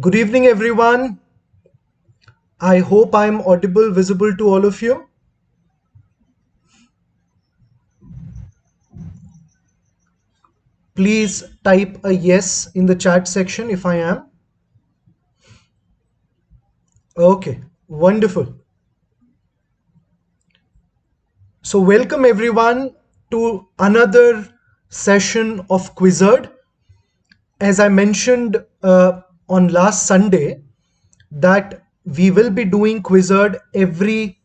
Good evening, everyone. I hope I'm audible, visible to all of you. Please type a yes in the chat section if I am. Okay, wonderful. So welcome everyone to another session of Quizzard. As I mentioned on last Sunday, that we will be doing Quizzard every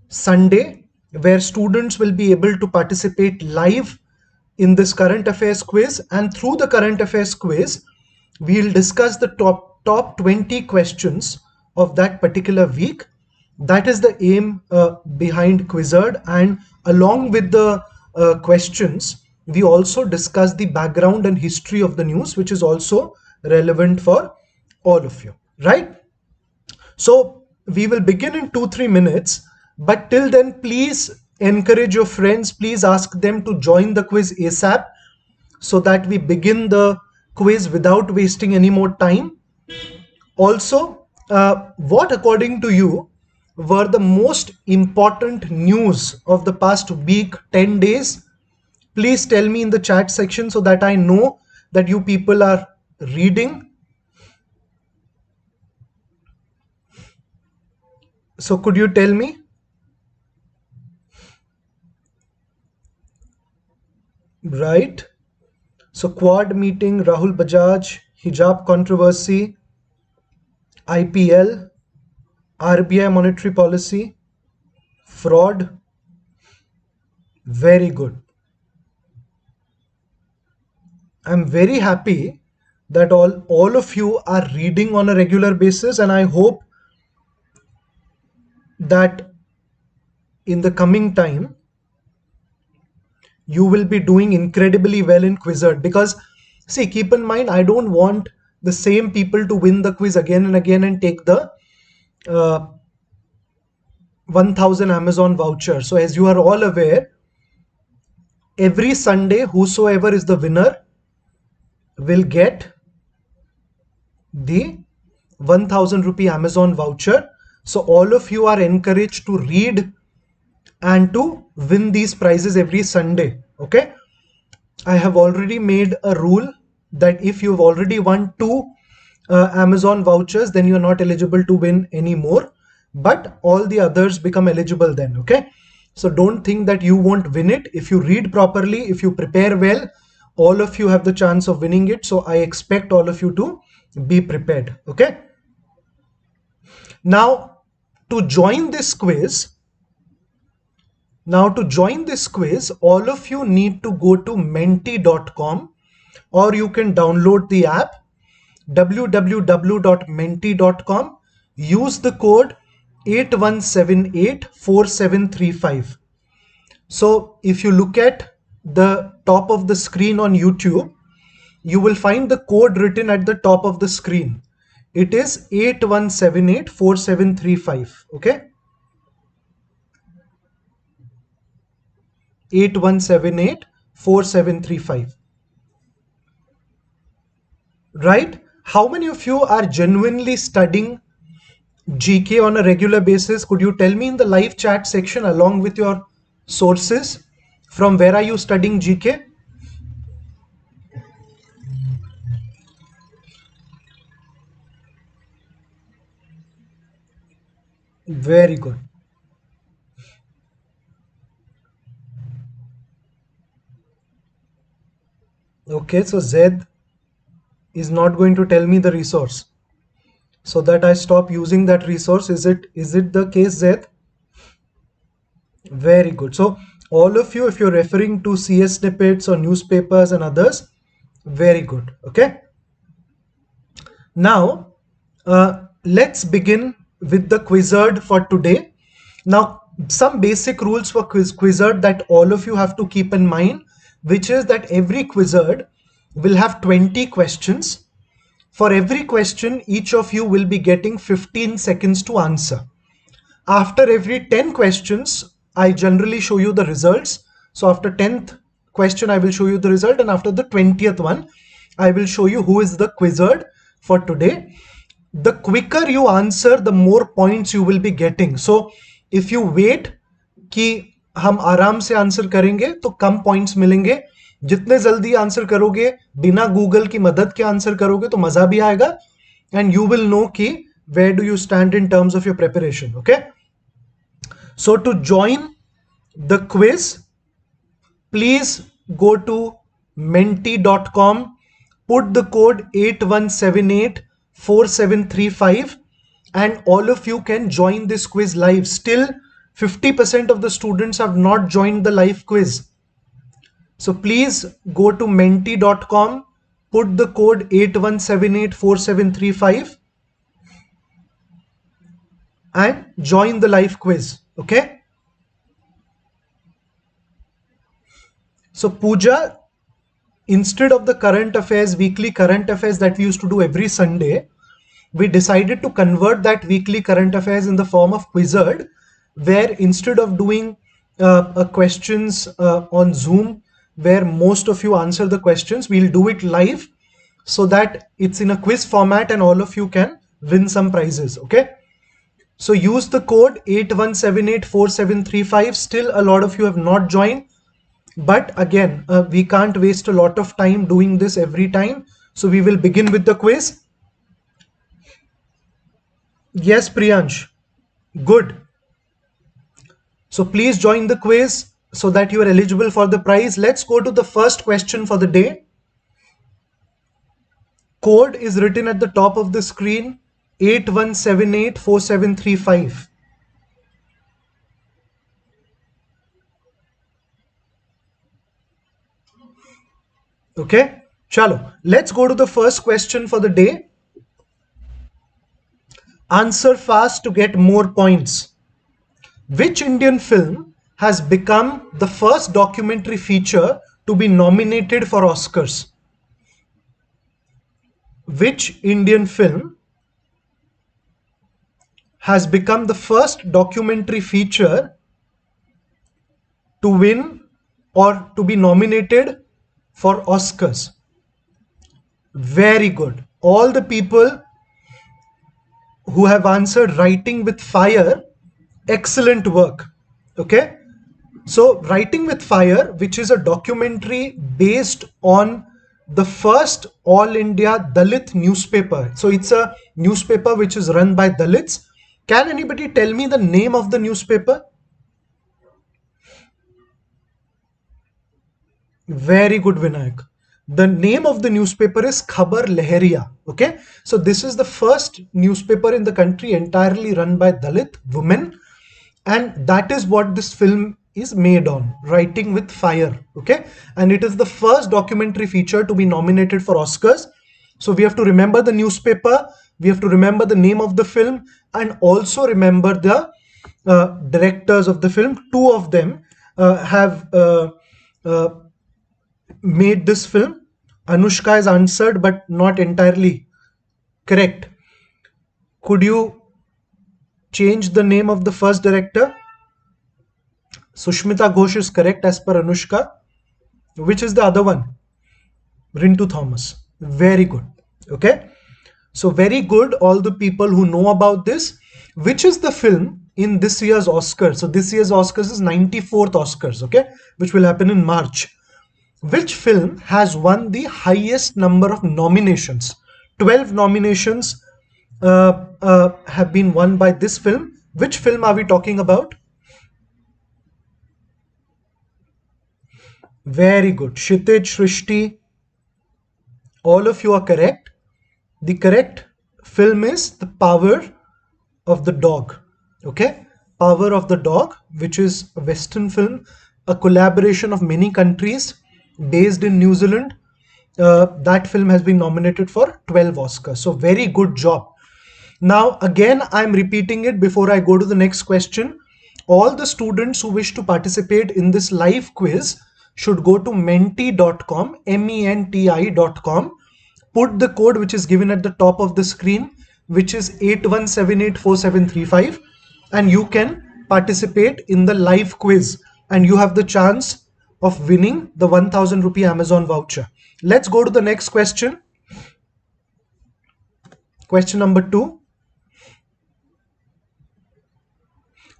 Sunday, where students will be able to participate live in this current affairs quiz, and through the current affairs quiz we'll discuss the top 20 questions of that particular week. That is the aim behind Quizzard, and along with the questions we also discuss the background and history of the news, which is also relevant for all of you, right? So we will begin in 2-3 minutes, but till then please encourage your friends, please ask them to join the quiz ASAP so that we begin the quiz without wasting any more time. Also, what according to you were the most important news of the past week, 10 days? Please tell me in the chat section so that I know that you people are reading. So could you tell me? Right. So Quad meeting, Rahul Bajaj, Hijab controversy, IPL, RBI monetary policy, fraud. Very good. I'm very happy that all of you are reading on a regular basis, and I hope that in the coming time you will be doing incredibly well in Quizzard, because see, keep in mind, I don't want the same people to win the quiz again and again and take the 1000 Amazon voucher. So as you are all aware, every Sunday whosoever is the winner will get the 1000 rupee Amazon voucher. So all of you are encouraged to read and to win these prizes every Sunday. Okay, I have already made a rule that if you've already won 2 Amazon vouchers, then you're not eligible to win any more, but all the others become eligible then. Okay, so don't think that you won't win it. If you read properly, if you prepare well, all of you have the chance of winning it. So I expect all of you to be prepared. Okay, now to join this quiz, all of you need to go to menti.com, or you can download the app www.menti.com. Use the code 81784735. So if you look at the top of the screen on YouTube, you will find the code written at the top of the screen. It is 81784735. Okay, 81784735. Right? How many of you are genuinely studying GK on a regular basis? Could you tell me in the live chat section along with your sources from where are you studying GK? Very good. Okay, so Zed is not going to tell me the resource so that I stop using that resource. Is it the case, Zed? Very good. So all of you, if you're referring to CS snippets or newspapers and others, very good. Okay, now let's begin with the Quizzard for today. Now some basic rules for Quizzard that all of you have to keep in mind, which is that every Quizzard will have 20 questions. For every question, each of you will be getting 15 seconds to answer. After every 10 questions, I generally show you the results. So after 10th question, I will show you the result, and after the 20th one, I will show you who is the Quizzard for today. the quicker you answer, the more points you will be getting. So if you wait कि हम आराम से answer करेंगे तो कम points मिलेंगे, जितने जल्दी answer करोगे बिना गूगल की मदद के आंसर करोगे तो मजा भी आएगा, एंड यू विल नो कि where do you stand in terms of your preparation. Okay, so to join the quiz, please go to menti.com, put the code 81784735, and all of you can join this quiz live. Still 50% of the students have not joined the live quiz. So please go to menti.com, put the code 81784735 and join the live quiz. Okay. So Pooja, instead of the current affairs, weekly current affairs that we used to do every Sunday, we decided to convert that weekly current affairs in the form of Quizzard, where instead of doing questions on Zoom, where most of you answer the questions, we'll do it live so that it's in a quiz format and all of you can win some prizes. Okay. So use the code 81784735. Still a lot of you have not joined. But again, we can't waste a lot of time doing this every time. So we will begin with the quiz. Yes, Priyansh. Good. So please join the quiz so that you are eligible for the prize. Let's go to the first question for the day. Code is written at the top of the screen, 81784735. Okay, chalo. Let's go to the first question for the day. Answer fast to get more points. Which Indian film has become the first documentary feature to be nominated for Oscars? Which Indian film has become the first documentary feature to win or to be nominated for Oscars? Very good. All the people who have answered Writing with Fire, excellent work. Okay, so Writing with Fire, which is a documentary based on the first All India Dalit newspaper. So it's a newspaper which is run by Dalits. Can anybody tell me the name of the newspaper? Very good, Vinayak. The name of the newspaper is Khabar Leheriya. Okay, so this is the first newspaper in the country entirely run by Dalit women, and that is what this film is made on, Writing with Fire. Okay, and it is the first documentary feature to be nominated for Oscars. So we have to remember the newspaper, we have to remember the name of the film, and also remember the directors of the film. Two of them have made this film. Anushka has answered but not entirely correct. Could you change the name of the first director? Sushmita Ghosh is correct as per Anushka. Which is the other one? Rintu Thomas. Very good. Okay, so very good, all the people who know about this. Which is the film in this year's Oscars? So this year's Oscars is 94th Oscars, okay, which will happen in March. Which film has won the highest number of nominations? 12 nominations have been won by this film. Which film are we talking about? Very good. Kshitij, Shrishti, all of you are correct. The correct film is The Power of the Dog. Okay, Power of the Dog, which is a Western film, a collaboration of many countries based in New Zealand. That film has been nominated for 12 Oscars. So very good job. Now again, I'm repeating it before I go to the next question. All the students who wish to participate in this live quiz should go to menti.com, menti.com, put the code which is given at the top of the screen, which is 81784735, and you can participate in the live quiz and you have the chance of winning the 1000 rupee Amazon voucher. Let's go to the next question. Question number 2.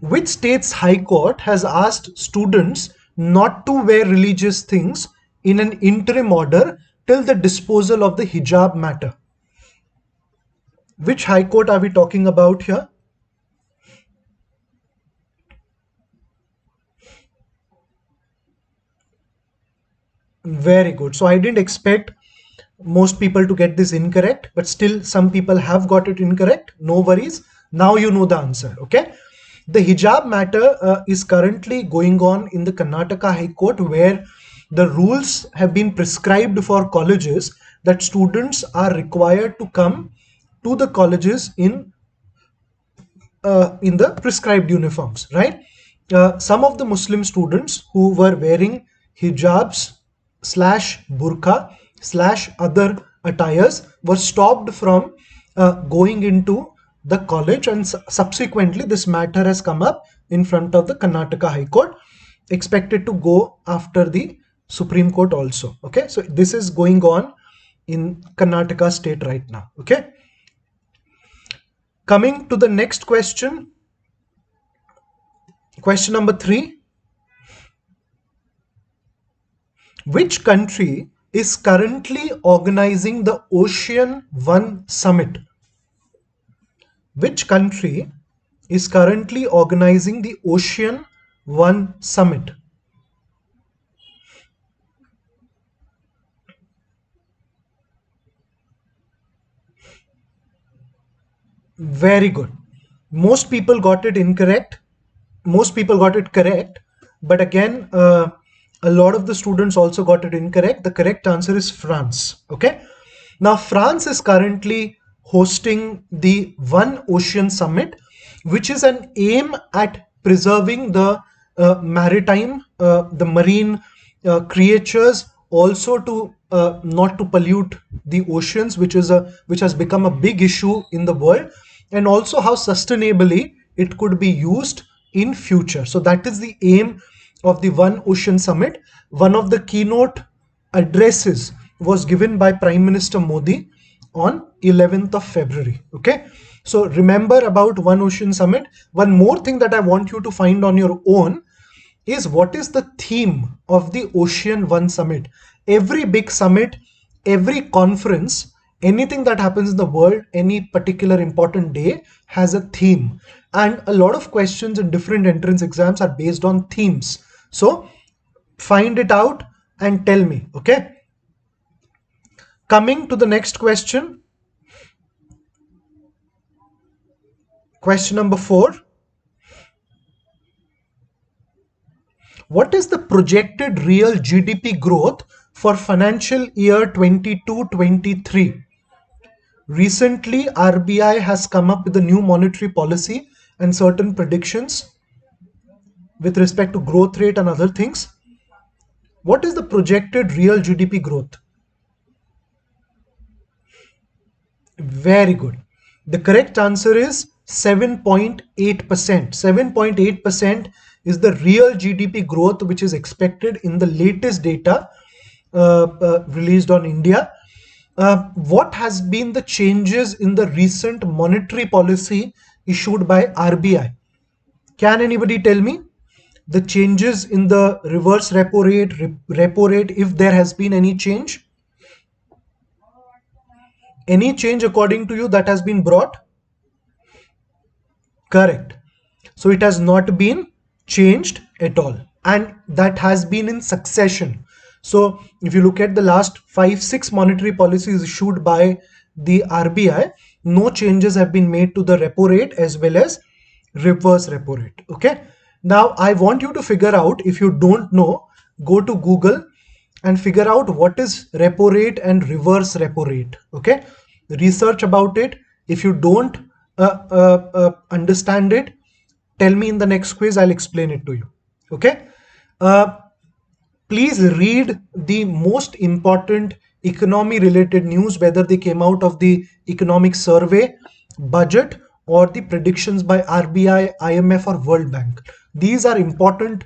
Which state's High Court has asked students not to wear religious things in an interim order till the disposal of the hijab matter? Which High Court are we talking about here? Very good. So I didn't expect most people to get this incorrect, but still some people have got it incorrect. No worries. Now you know the answer. Okay. The hijab matter is currently going on in the Karnataka High Court, where the rules have been prescribed for colleges that students are required to come to the colleges in the prescribed uniforms, right? Some of the Muslim students who were wearing hijabs slash burqa slash other attires were stopped from going into the college, and subsequently this matter has come up in front of the Karnataka High Court, expected to go after the Supreme Court also. Okay, so this is going on in Karnataka state right now. Okay, coming to the next question. Question number 3. Which country is currently organizing the Ocean One Summit? Which country is currently organizing the Ocean One Summit? Very good. Most people got it incorrect. Most people got it correct. But again, a lot of the students also got it incorrect. The correct answer is France. Okay. Now, France is currently hosting the One Ocean Summit, which is an aim at preserving the maritime, the marine creatures, also to not to pollute the oceans, which has become a big issue in the world, and also how sustainably it could be used in future. So that is the aim of the One Ocean Summit. One of the keynote addresses was given by Prime Minister Modi on 11th of February. Okay, so remember about One Ocean Summit. One more thing that I want you to find on your own is what is the theme of the Ocean One Summit. Every big summit, every conference, anything that happens in the world, any particular important day has a theme, and a lot of questions in different entrance exams are based on themes. So find it out and tell me. Okay, coming to the next question. Question number 4. What is the projected real GDP growth for financial year 22-23? Recently, RBI has come up with a new monetary policy and certain predictions with respect to growth rate and other things. What is the projected real GDP growth? Very good. The correct answer is 7.8%. 7.8% is the real GDP growth which is expected in the latest data released on India. What has been the changes in the recent monetary policy issued by RBI? Can anybody tell me the changes in the reverse repo rate, if there has been any change? Any change according to you that has been brought? Correct. So it has not been changed at all, and that has been in succession. So if you look at the last 5-6 monetary policies issued by the RBI, no changes have been made to the repo rate as well as reverse repo rate. Okay. Now I want you to figure out, if you don't know, go to Google and figure out what is repo rate and reverse repo rate. Okay. Research about it. If you don't understand it, tell me in the next quiz, I'll explain it to you. Okay. Please read the most important economy related news, whether they came out of the economic survey, budget, or the predictions by RBI, IMF, or World Bank. These are important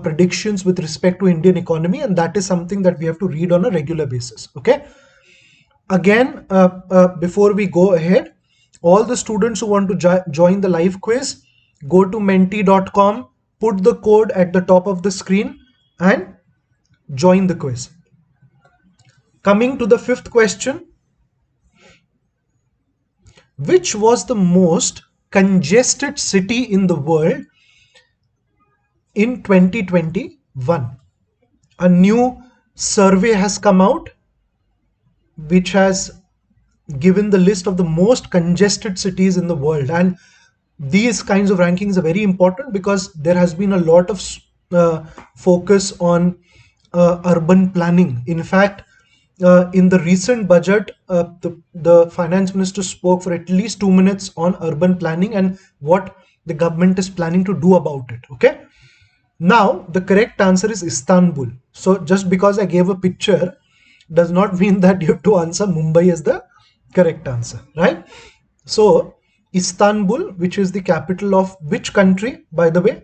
predictions with respect to Indian economy, and that is something that we have to read on a regular basis. Okay. Again, before we go ahead, All the students who want to join the live quiz, go to menti.com, put the code at the top of the screen and join the quiz. Coming to the fifth question, which was the most congested city in the world in 2021? A new survey has come out which has given the list of the most congested cities in the world, and these kinds of rankings are very important because there has been a lot of focus on urban planning. In fact, in the recent budget, the finance minister spoke for at least 2 minutes on urban planning and what the government is planning to do about it. Okay. Now, the correct answer is Istanbul. So just because I gave a picture does not mean that you have to answer Mumbai as the correct answer, right? So Istanbul, which is the capital of which country, by the way?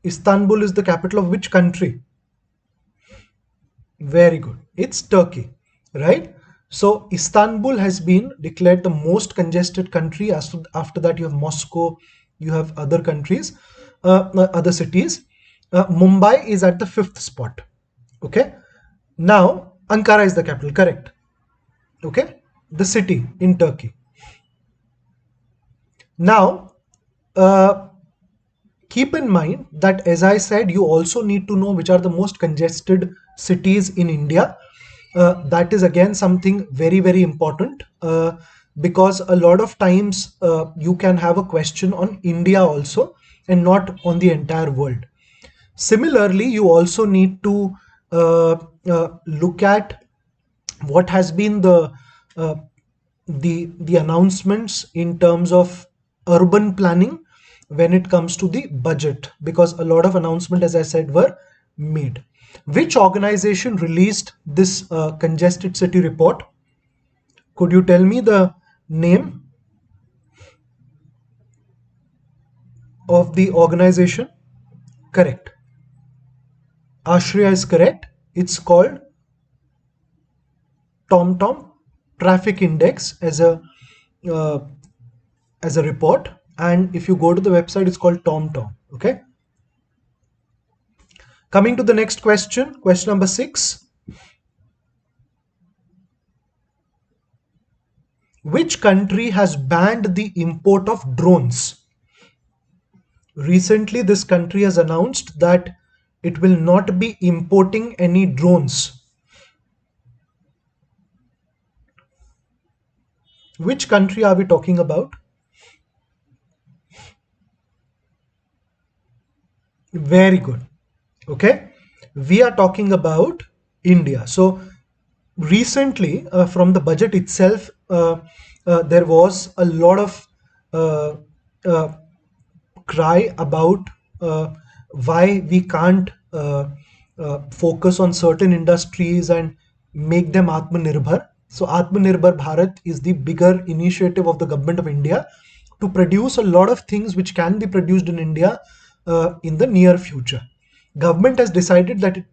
Istanbul is the capital of which country? Very good. It's Turkey, right? So Istanbul has been declared the most congested country. After that, you have Moscow, you have other countries, other cities. Mumbai is at the fifth spot. Okay. Now, Ankara is the capital, correct? Okay. The city in Turkey. Now, keep in mind that, as I said, you also need to know which are the most congested cities in India. That is again something very, very important because a lot of times you can have a question on India also and not on the entire world. Similarly, you also need to look at what has been the announcements in terms of urban planning when it comes to the budget, because a lot of announcements, as I said, were made. Which organization released this congested city report? Could you tell me the name of the organization? Correct. Ashriya is correct. It's called TomTom Traffic Index as a report, and if you go to the website, it's called TomTom. Okay. Coming to the next question, question number 6. Which country has banned the import of drones? Recently, this country has announced that it will not be importing any drones. Which country are we talking about? Very good. Okay. We are talking about India. So recently, from the budget itself, there was a lot of cry about why we can't focus on certain industries and make them Atmanirbhar. So Atmanirbhar Bharat is the bigger initiative of the government of India to produce a lot of things which can be produced in India in the near future. Government has decided that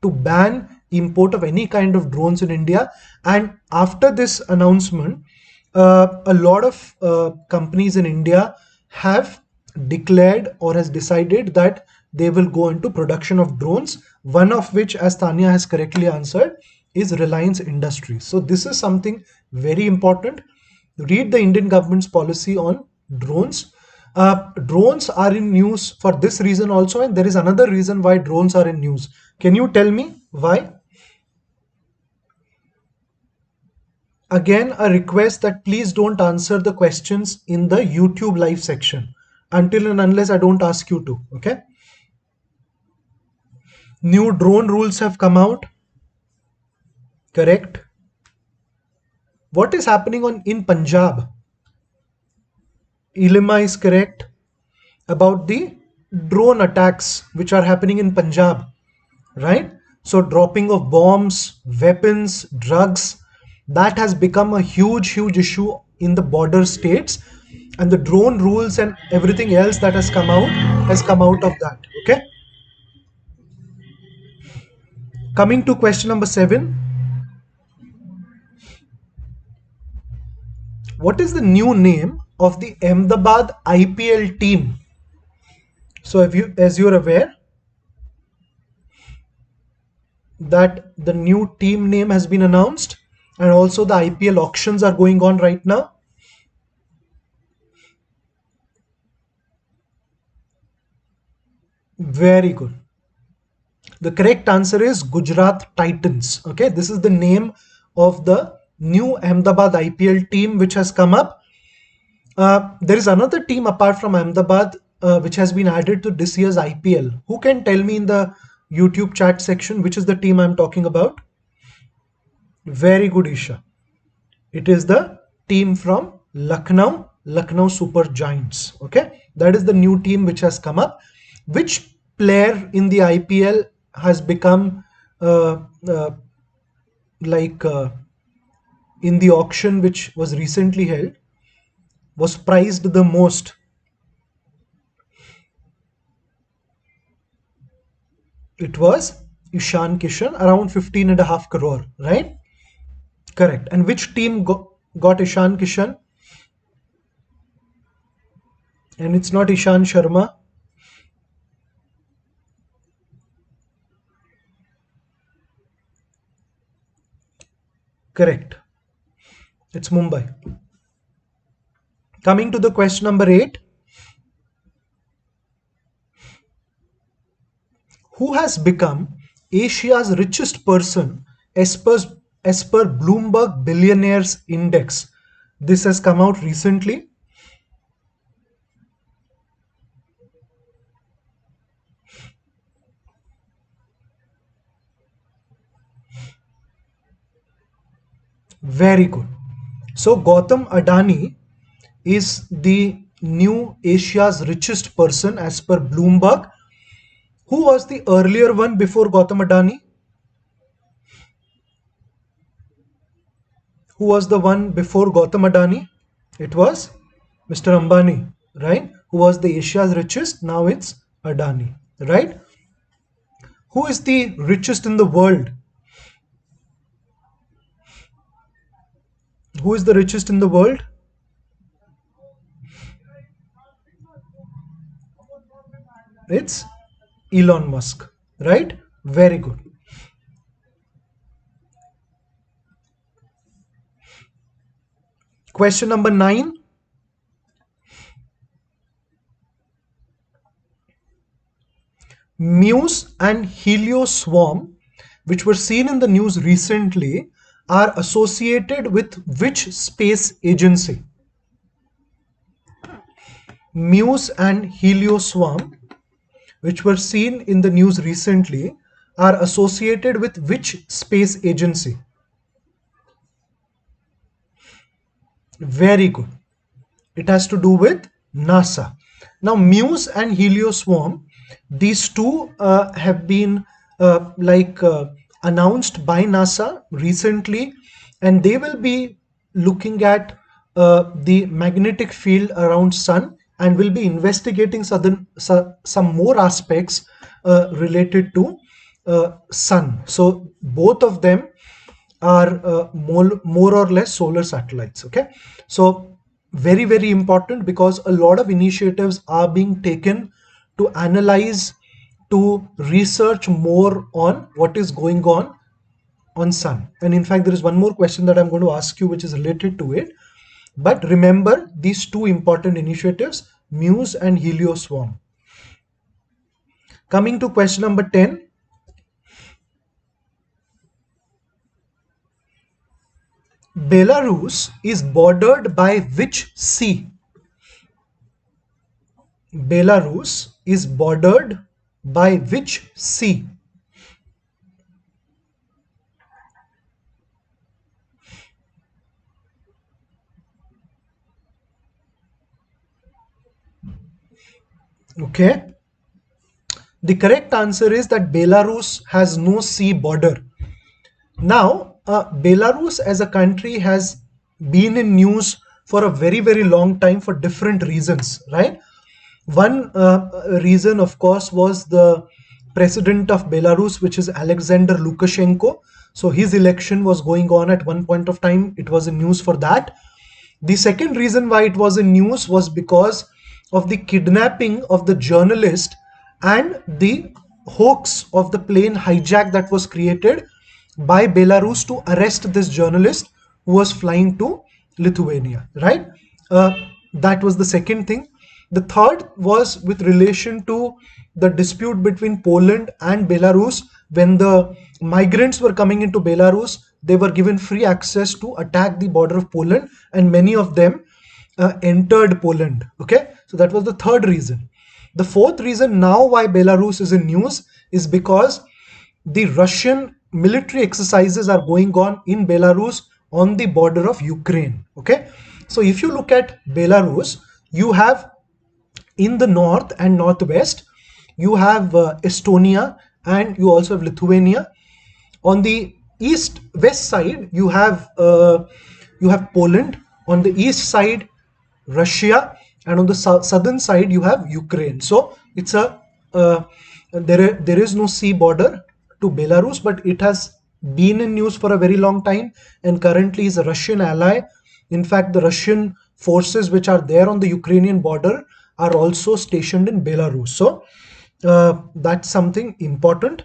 to ban import of any kind of drones in India, and after this announcement, a lot of companies in India have declared or has decided that they will go into production of drones, one of which, as Tanya has correctly answered, is Reliance Industries. So this is something very important. Read the Indian government's policy on drones. Drones are in news for this reason also, and there is another reason why drones are in news. Can you tell me why? Again, a request that please don't answer the questions in the YouTube live section until and unless I don't ask you to. Okay. New drone rules have come out. Correct. What is happening in Punjab? Ilima is correct about the drone attacks which are happening in Punjab, right? So dropping of bombs, weapons, drugs, that has become a huge issue in the border states, and the drone rules and everything else that has come out of that. Okay. Coming to question number 7. What is the new name of the Ahmedabad IPL team? So as you're aware that the new team name has been announced, and also the IPL auctions are going on right now. Very good. The correct answer is Gujarat Titans. Okay, this is the name of the new Ahmedabad IPL team which has come up. There is another team apart from Ahmedabad which has been added to this year's IPL. Who can tell me in the YouTube chat section which is the team I'm talking about? Very good, Isha. It is the team from Lucknow Super Giants. Okay, that is the new team which has come up. Which player in the IPL has become in the auction which was recently held, was prized the most? It was Ishan Kishan, around 15.5 crore, right? Correct. And which team got Ishan Kishan? And it's not Ishan Sharma. Correct. It's Mumbai. Coming to the question number 8. Who has become Asia's richest person as per Bloomberg Billionaires Index? This has come out recently. Very good. So Gautam Adani is the new Asia's richest person as per Bloomberg. Who was the earlier one before Gautam Adani? Who was the one before Gautam Adani? It was Mr. Ambani, right? Who was the Asia's richest? Now it's Adani, right? Who is the richest in the world? Who is the richest in the world? It's Elon Musk, right? Very good. Question number 9. MUSE and HelioSwarm, which were seen in the news recently, are associated with which space agency? MUSE and HelioSwarm, which were seen in the news recently, are associated with which space agency? Very good. It has to do with NASA. Now, MUSE and HelioSwarm, these two have been announced by NASA recently, and they will be looking at the magnetic field around Sun and will be investigating some more aspects related to Sun. So both of them are more or less solar satellites. Okay, so very, very important, because a lot of initiatives are being taken to analyze, to research more on what is going on Sun. And in fact, there is one more question that I'm going to ask you which is related to it. But remember these two important initiatives, MUSE and HelioSwarm. Coming to question number 10. Belarus is bordered by which sea? Belarus is bordered by which sea? Okay. The correct answer is that Belarus has no sea border. Now, Belarus as a country has been in news for a very, very long time for different reasons, right? One reason, of course, was the president of Belarus, which is Alexander Lukashenko. So his election was going on at one point of time. It was in news for that. The second reason why it was in news was because of the kidnapping of the journalist and the hoax of the plane hijack that was created by Belarus to arrest this journalist who was flying to Lithuania, right? Uh, that was the second thing. The third was with relation to the dispute between Poland and Belarus. When the migrants were coming into Belarus, they were given free access to attack the border of Poland, and many of them entered Poland. Okay, so that was the third reason. The fourth reason now why Belarus is in news is because the Russian military exercises are going on in Belarus on the border of Ukraine. Okay, so if you look at Belarus, you have in the north and northwest, you have Estonia, and you also have Lithuania. On the east west side, you have Poland. On the east side, Russia, and on the southern side you have Ukraine. So it's a there is no sea border to Belarus, but it has been in news for a very long time, and currently is a Russian ally. In fact, the Russian forces which are there on the Ukrainian border are also stationed in Belarus. So that's something important.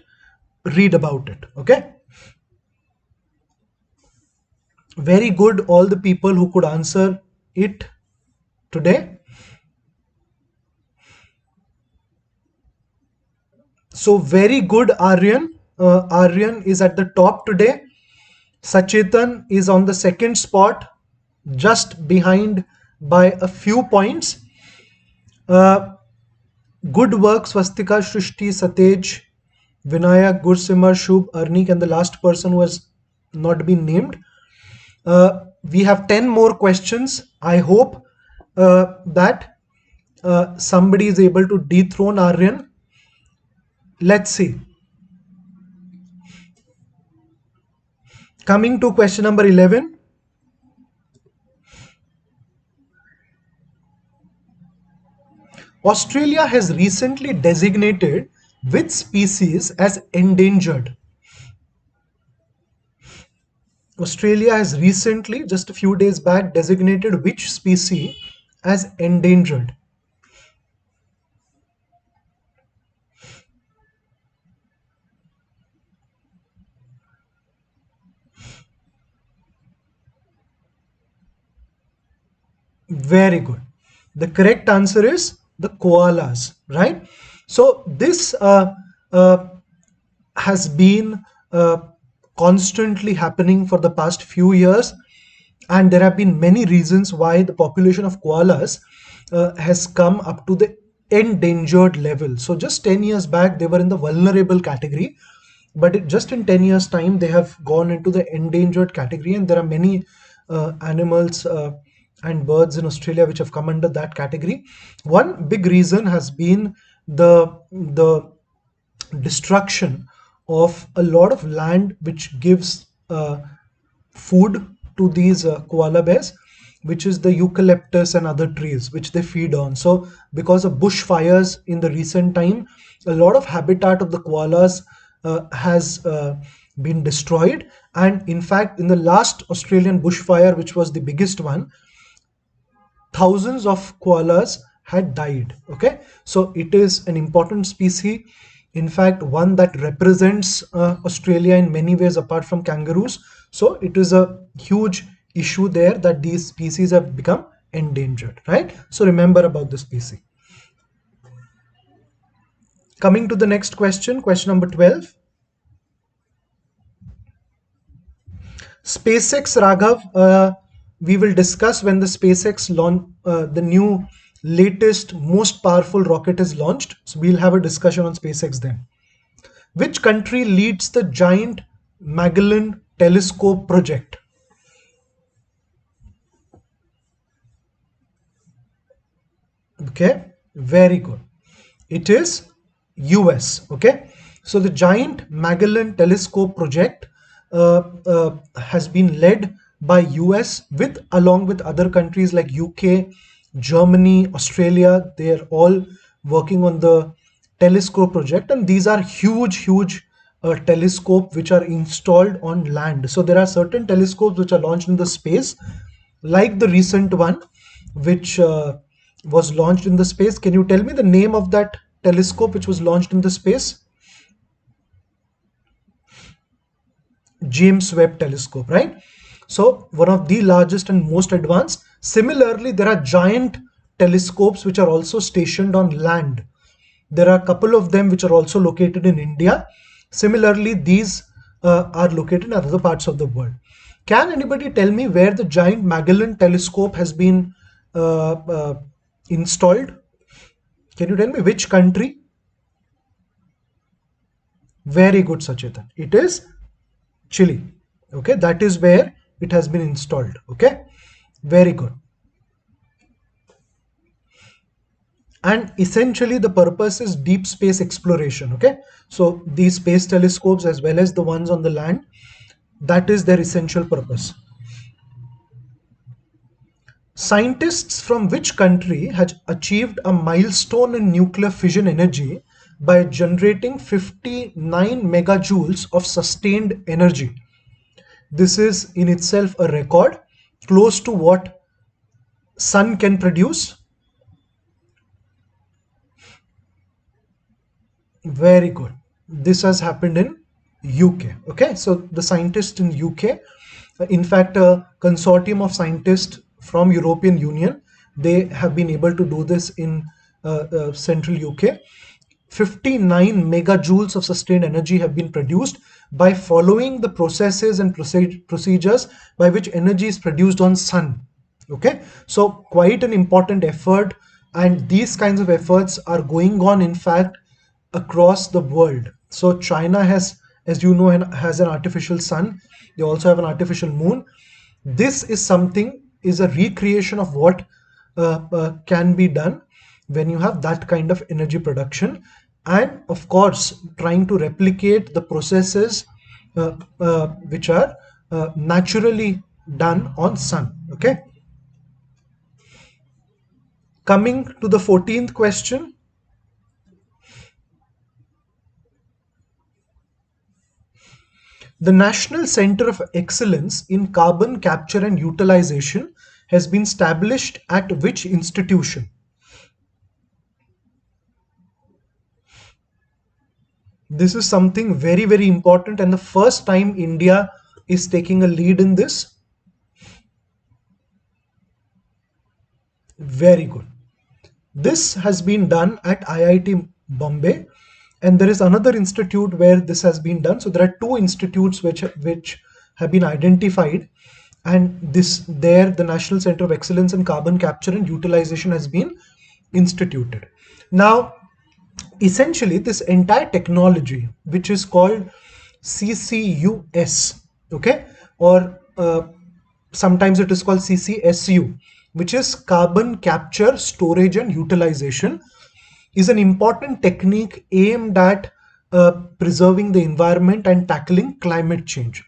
Read about it. Okay. Very good, all the people who could answer it today. So very good, Aryan. Aryan is at the top today. Sachetan is on the second spot, just behind by a few points. Good work, Swastika, Shrishti, Satej, Vinayak, Gursimar, Shubh, Arnik, and the last person who has not been named. We have 10 more questions. I hope that somebody is able to dethrone Aryan. Let's see. Coming to question number 11. Australia has recently designated which species as endangered? Australia has recently, just a few days back, designated which species as endangered? Very good. The correct answer is the koalas, right? So this has been constantly happening for the past few years, and there have been many reasons why the population of koalas has come up to the endangered level. So just 10 years back, they were in the vulnerable category, but just in 10 years time, they have gone into the endangered category, and there are many animals and birds in Australia which have come under that category. One big reason has been the destruction of a lot of land which gives food to these koala bears, which is the eucalyptus and other trees which they feed on. So because of bushfires in the recent time, a lot of habitat of the koalas has been destroyed. And in fact, in the last Australian bushfire, which was the biggest one, thousands of koalas had died. Okay, so it is an important species. In fact, one that represents Australia in many ways apart from kangaroos. So it is a huge issue there that these species have become endangered, right? So remember about the species. Coming to the next question, question number 12. SpaceX, Raghav, we will discuss when the SpaceX launch, the new latest most powerful rocket is launched. So we'll have a discussion on SpaceX then. Which country leads the Giant Magellan Telescope project? Okay, very good. It is US. Okay, so the Giant Magellan Telescope project has been led by US along with other countries like UK, Germany, Australia. They are all working on the telescope project, and these are huge telescope which are installed on land. So there are certain telescopes which are launched in the space, like the recent one which was launched in the space. Can you tell me the name of that telescope which was launched in the space? James Webb Telescope, right? So one of the largest and most advanced. Similarly, there are giant telescopes which are also stationed on land. There are a couple of them which are also located in India. Similarly, these are located in other parts of the world. Can anybody tell me where the Giant Magellan Telescope has been installed? Can you tell me which country? Very good, Sachetan. It is Chile. Okay, that is where it has been installed. Okay, very good. And essentially the purpose is deep space exploration. Okay, so these space telescopes as well as the ones on the land, that is their essential purpose. Scientists from which country has achieved a milestone in nuclear fission energy by generating 59 megajoules of sustained energy? This is in itself a record, close to what sun can produce. Very good. This has happened in UK. Okay, so the scientists in UK, in fact, a consortium of scientists from European Union, they have been able to do this in central UK. 59 megajoules of sustained energy have been produced by following the processes and procedures by which energy is produced on sun. Okay, so quite an important effort, and these kinds of efforts are going on, in fact, across the world. So China has, as you know, has an artificial sun. They also have an artificial moon. This is something, is a recreation of what can be done when you have that kind of energy production, and of course trying to replicate the processes which are naturally done on sun. Okay, coming to the 14th question. The National Center of Excellence in Carbon Capture and Utilisation has been established at which institution? This is something very, very important, and the first time India is taking a lead in this. Very good. This has been done at IIT Bombay, and there is another institute where this has been done. So there are two institutes which have been identified, and the National Center of Excellence in Carbon Capture and Utilisation has been instituted. Now, essentially, this entire technology, which is called CCUS, okay, or sometimes it is called CCSU, which is Carbon Capture, Storage and Utilization, is an important technique aimed at preserving the environment and tackling climate change.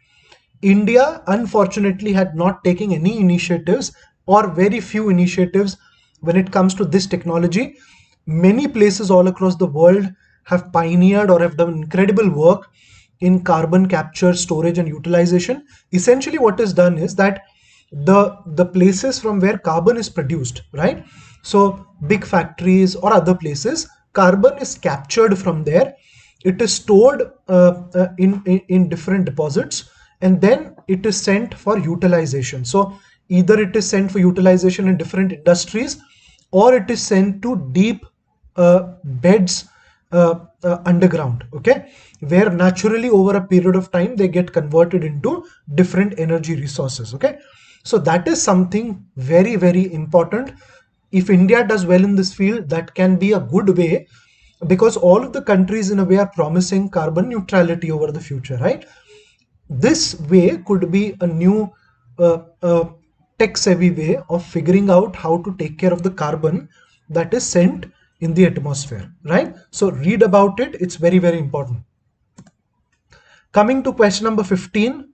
India, unfortunately, had not taken any initiatives or very few initiatives when it comes to this technology. Many places all across the world have pioneered or have done incredible work in carbon capture, storage and utilization. Essentially what is done is that the places from where carbon is produced, right? So big factories or other places, carbon is captured from there. It is stored in different deposits, and then it is sent for utilization. So either it is sent for utilization in different industries, or it is sent to deep beds underground, okay, where naturally over a period of time they get converted into different energy resources. Okay, so that is something very, very important. If India does well in this field, that can be a good way, because all of the countries in a way are promising carbon neutrality over the future, right? This way could be a new tech-savvy way of figuring out how to take care of the carbon that is sent in the atmosphere, right? So read about it. It's very, very important. Coming to question number 15.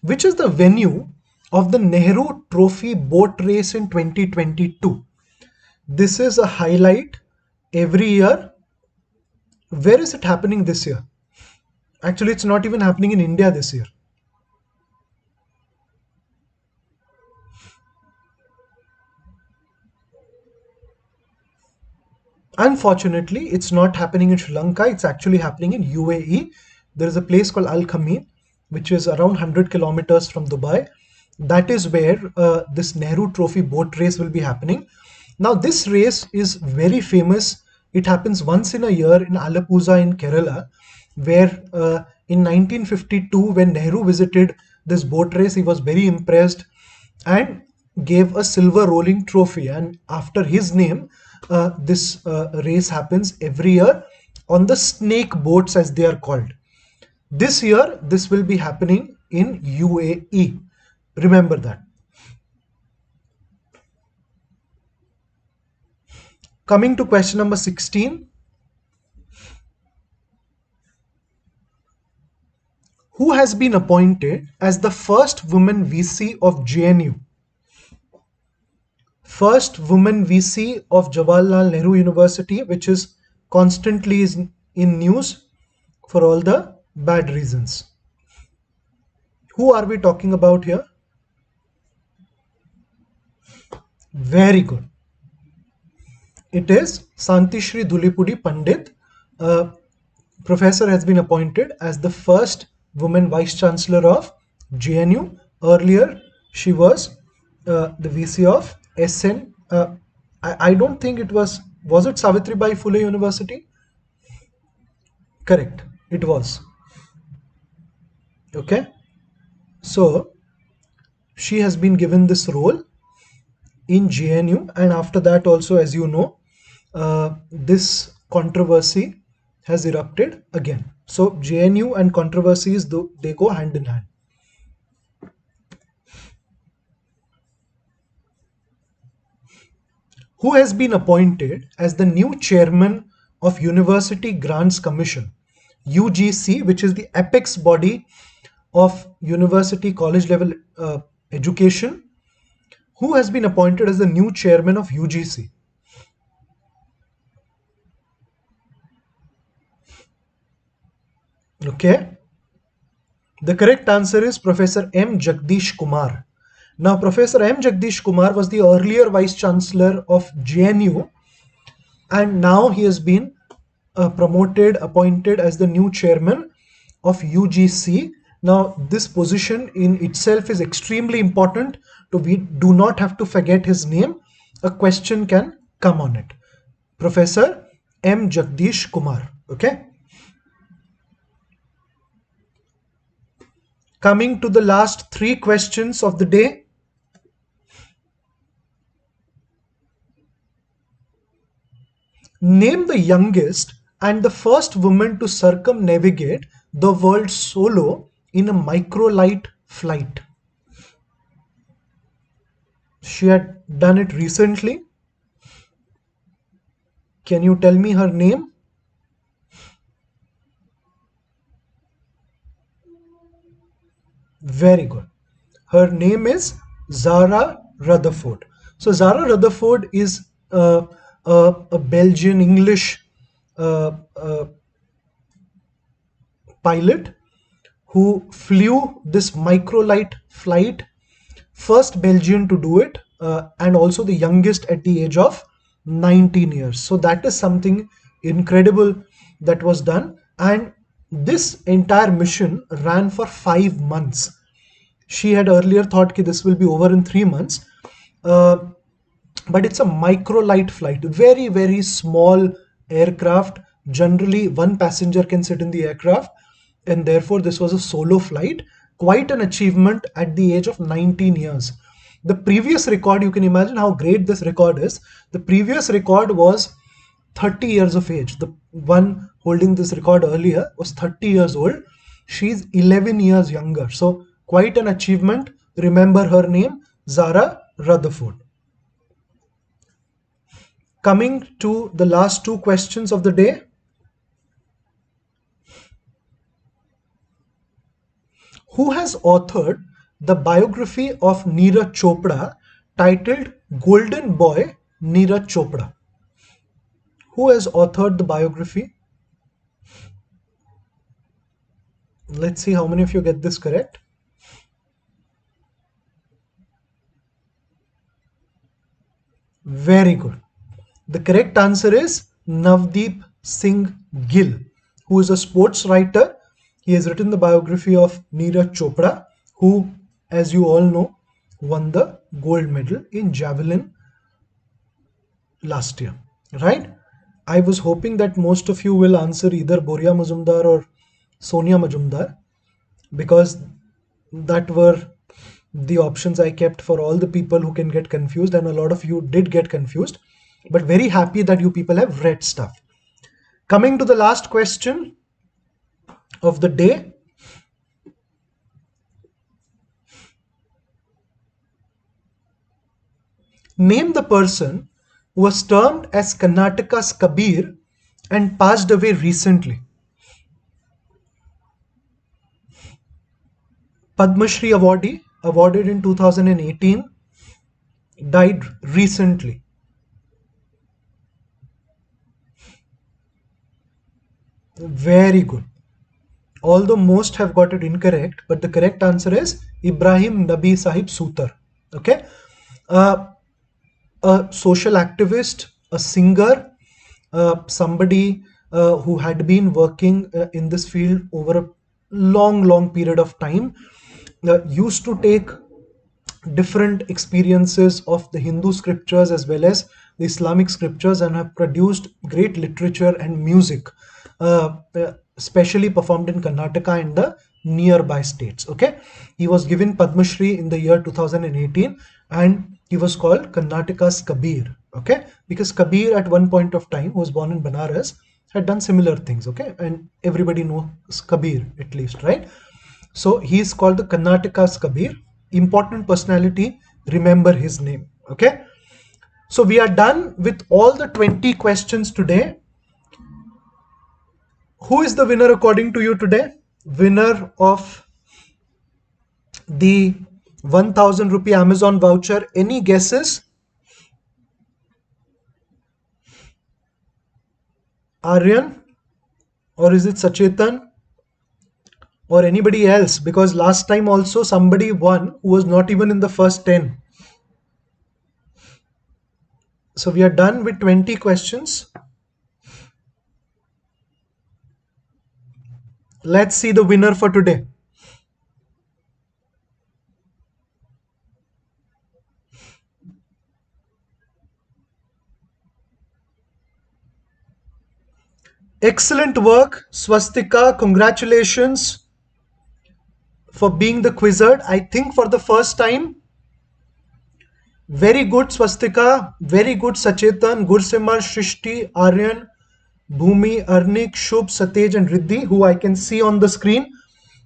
Which is the venue of the Nehru Trophy boat race in 2022? This is a highlight every year. Where is it happening this year? Actually, it's not even happening in India this year. Unfortunately, it's not happening in Sri Lanka. It's actually happening in UAE. There is a place called Al Khamin, which is around 100 kilometers from Dubai. That is where this Nehru Trophy boat race will be happening. Now, this race is very famous. It happens once in a year in Alappuzha in Kerala, where in 1952, when Nehru visited this boat race, he was very impressed and gave a silver rolling trophy. And after his name, this race happens every year on the snake boats, as they are called. This year, this will be happening in UAE. Remember that. Coming to question number 16. Who has been appointed as the first woman VC of JNU? First woman VC of Jawaharlal Nehru University, which is constantly in news for all the bad reasons. Who are we talking about here? Very good. It is Santishri Dhulipudi Pandit. Professor has been appointed as the first woman Vice Chancellor of JNU. Earlier, she was the VC of SN. I don't think it was it Savitribai Phule University? Correct, it was. Okay, so she has been given this role in JNU, and after that also, as you know, this controversy has erupted again. So JNU and controversies, they go hand in hand. Who has been appointed as the new chairman of University Grants Commission, UGC, which is the apex body of university college level education? Who has been appointed as the new chairman of UGC? Okay. The correct answer is Professor M. Jagdish Kumar. Now, Professor M. Jagdish Kumar was the earlier Vice Chancellor of JNU, and now he has been appointed as the new chairman of UGC. Now, this position in itself is extremely important. So we do not have to forget his name. A question can come on it. Professor M. Jagdish Kumar. Okay. Coming to the last 3 questions of the day. Name the youngest and the first woman to circumnavigate the world solo in a microlight flight. She had done it recently. Can you tell me her name? Very good. Her name is Zara Rutherford. So Zara Rutherford is a Belgian English pilot who flew this microlight flight, first Belgian to do it, and also the youngest at the age of 19 years. So that is something incredible that was done, and this entire mission ran for 5 months. She had earlier thought that this will be over in 3 months, but it's a microlight flight, very, very small aircraft. Generally, one passenger can sit in the aircraft, and therefore this was a solo flight. Quite an achievement at the age of 19 years. The previous record, you can imagine how great this record is. The previous record was 30 years of age. The one holding this record earlier was 30 years old. She's 11 years younger. So quite an achievement. Remember her name, Zara Rutherford. Coming to the last 2 questions of the day. Who has authored the biography of Neeraj Chopra titled Golden Boy Neeraj Chopra? Who has authored the biography? Let's see how many of you get this correct. Very good. The correct answer is Navdeep Singh Gill, who is a sports writer. He has written the biography of Neeraj Chopra, who, as you all know, won the gold medal in javelin last year, right? I was hoping that most of you will answer either Boria Majumdar or Sonia Majumdar, because that were the options I kept for all the people who can get confused, and a lot of you did get confused, but very happy that you people have read stuff. Coming to the last question of the day. Name the person who was termed as Karnataka's Kabir and passed away recently. Padma Shri awardee, awarded in 2018, died recently. Very good. Although most have got it incorrect, but the correct answer is Ibrahim Nabi Sahib Sutar. Okay. A social activist, a singer, somebody who had been working in this field over a long period of time, used to take different experiences of the Hindu scriptures as well as the Islamic scriptures, and have produced great literature and music, especially performed in Karnataka and the nearby states. Okay, he was given Padma Shri in the year 2018, and he was called Karnataka's Kabir. Okay, because Kabir at one point of time, who was born in Belarus, had done similar things. Okay, and everybody knows Kabir at least, right? So he is called the Karnataka's Kabir. Important personality, remember his name. Okay, so we are done with all the 20 questions today. Who is the winner according to you today? Winner of the 1000 rupee Amazon voucher. Any guesses? Aryan? Or is it Sachetan? Or anybody else? Because last time also somebody won who was not even in the first 10. So we are done with 20 questions. Let's see the winner for today. Excellent work, Swastika. Congratulations for being the Quizzard. I think for the first time. Very good, Swastika. Very good, Sachetan, Gursimar, Shrishti, Aryan, Bhumi, Arnik, Shubh, Satej and Riddhi, who I can see on the screen.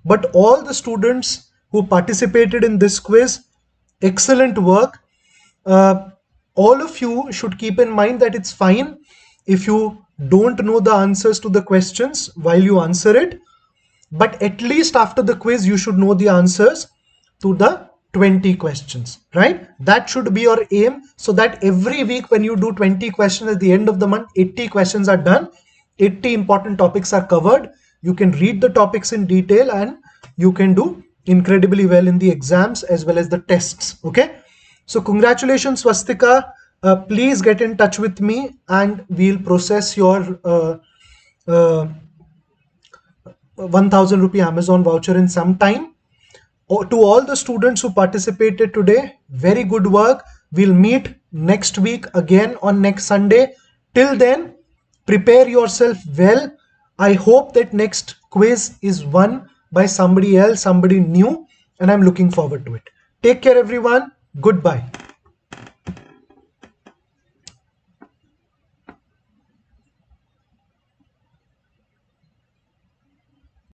But all the students who participated in this quiz, excellent work. All of you should keep in mind that it's fine if you don't know the answers to the questions while you answer it, but at least after the quiz you should know the answers to the 20 questions, right? That should be your aim, so that every week when you do 20 questions, at the end of the month 80 questions are done, 80 important topics are covered. You can read the topics in detail and you can do incredibly well in the exams as well as the tests. Okay, so congratulations, Swastika. Please get in touch with me and we'll process your 1000 rupee Amazon voucher in some time. To all the students who participated today, very good work. We'll meet next week again on next Sunday. Till then, prepare yourself well. I hope that next quiz is won by somebody else, somebody new, and I'm looking forward to it. Take care, everyone. Goodbye.